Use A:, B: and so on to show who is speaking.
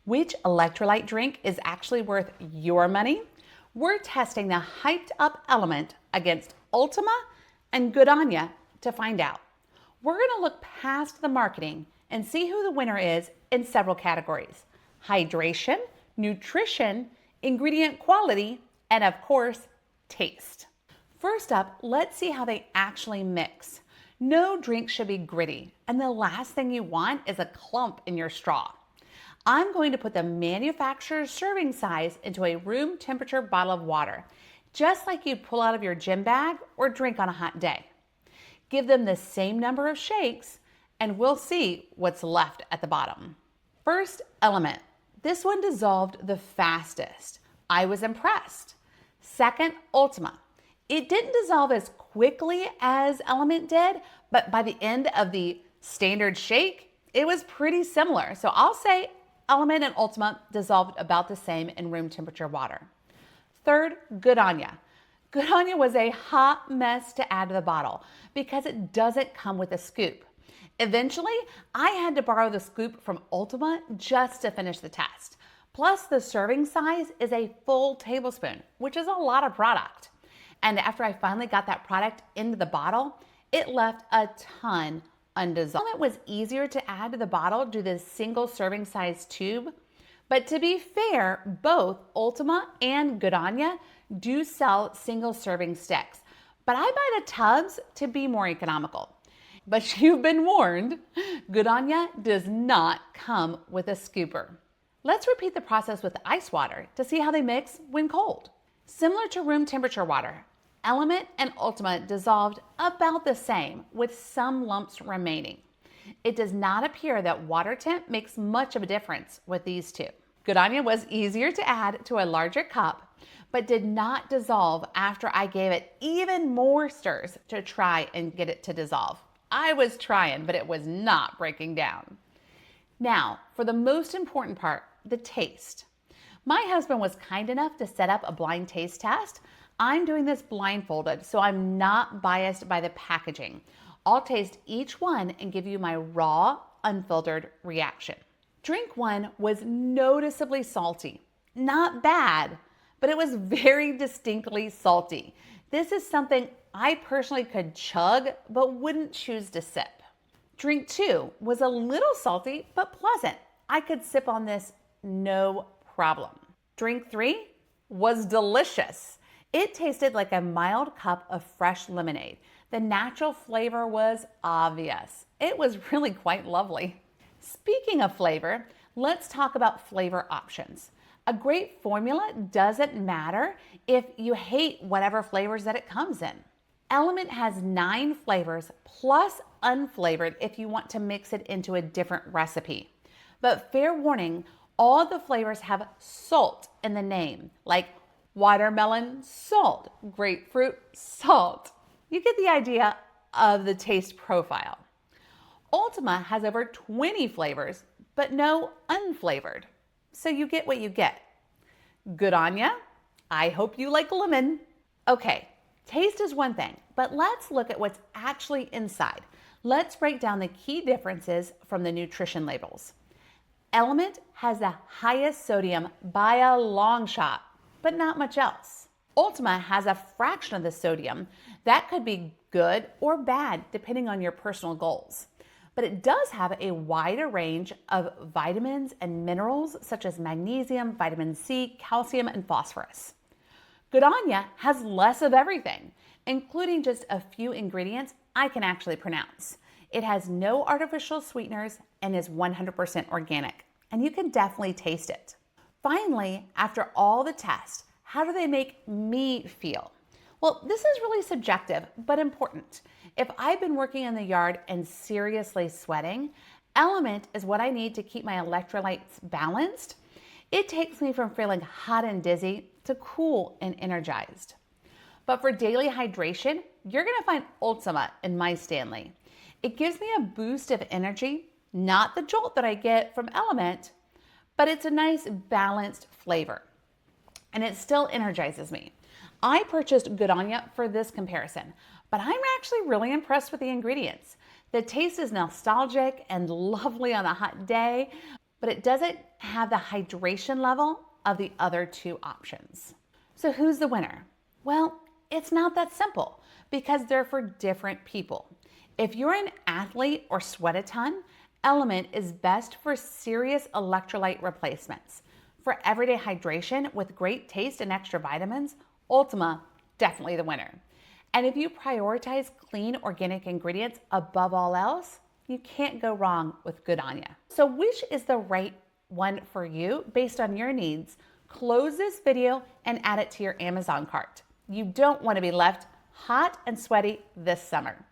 A: Which electrolyte drink is actually worth your money? We're testing the hyped up LMNT against Ultima and GoodOnya to find out. We're going to look past the marketing and see who the winner is in several categories: hydration, nutrition, ingredient quality, and of course, taste. First up, let's see how they actually mix. No drink should be gritty, and the last thing you want is a clump in your straw. I'm going to put the manufacturer's serving size into a room temperature bottle of water, just like you'd pull out of your gym bag or drink on a hot day. Give them the same number of shakes, and we'll see what's left at the bottom. First, LMNT. This one dissolved the fastest. I was impressed. Second, Ultima. It didn't dissolve as quickly as LMNT did, but by the end of the standard shake, it was pretty similar. So I'll say LMNT and Ultima dissolved about the same in room temperature water. Third, GoodOnya. GoodOnya was a hot mess to add to the bottle because it doesn't come with a scoop. Eventually, I had to borrow the scoop from Ultima just to finish the test. Plus, the serving size is a full tablespoon, which is a lot of product. And after I finally got that product into the bottle, it left a ton undissolved. It was easier to add to the bottle due to the single serving size tube. But to be fair, both Ultima and GoodOnya do sell single serving sticks. But I buy the tubs to be more economical. But you've been warned, GoodOnya does not come with a scooper. Let's repeat the process with ice water to see how they mix when cold. Similar to room temperature water, LMNT and Ultima dissolved about the same, with some lumps remaining. It does not appear that water temp makes much of a difference with these two. GoodOnya was easier to add to a larger cup, but did not dissolve after I gave it even more stirs to try and get it to dissolve. I was trying, but it was not breaking down. Now, for the most important part, the taste. My husband was kind enough to set up a blind taste test. I'm doing this blindfolded, so I'm not biased by the packaging. I'll taste each one and give you my raw, unfiltered reaction. Drink one was noticeably salty. Not bad, but it was very distinctly salty. This is something I personally could chug, but wouldn't choose to sip. Drink two was a little salty, but pleasant. I could sip on this no problem. Drink three was delicious. It tasted like a mild cup of fresh lemonade. The natural flavor was obvious. It was really quite lovely. Speaking of flavor, let's talk about flavor options. A great formula doesn't matter if you hate whatever flavors that it comes in. LMNT has 9 flavors plus unflavored if you want to mix it into a different recipe. But fair warning, all the flavors have salt in the name, like watermelon, salt, grapefruit, salt. You get the idea of the taste profile. Ultima has over 20 flavors, but no unflavored. So you get what you get. GoodOnya, I hope you like lemon. Okay, taste is one thing, but let's look at what's actually inside. Let's break down the key differences from the nutrition labels. LMNT has the highest sodium by a long shot, but not much else. Ultima has a fraction of the sodium. That could be good or bad depending on your personal goals. But it does have a wider range of vitamins and minerals such as magnesium, vitamin C, calcium, and phosphorus. GoodOnya has less of everything, including just a few ingredients I can actually pronounce. It has no artificial sweeteners and is 100% organic, and you can definitely taste it. Finally, after all the tests, how do they make me feel? Well, this is really subjective, but important. If I've been working in the yard and seriously sweating, LMNT is what I need to keep my electrolytes balanced. It takes me from feeling hot and dizzy to cool and energized. But for daily hydration, you're gonna find Ultima in my Stanley. It gives me a boost of energy, not the jolt that I get from LMNT, but it's a nice balanced flavor. And it still energizes me. I purchased GoodOnya for this comparison, but I'm actually really impressed with the ingredients. The taste is nostalgic and lovely on a hot day, but it doesn't have the hydration level of the other two options. So who's the winner? Well, it's not that simple because they're for different people. If you're an athlete or sweat a ton, LMNT is best for serious electrolyte replacements. For everyday hydration with great taste and extra vitamins, Ultima, definitely the winner. And if you prioritize clean organic ingredients above all else, you can't go wrong with GoodOnya. So which is the right one for you based on your needs? Close this video and add it to your Amazon cart. You don't want to be left hot and sweaty this summer.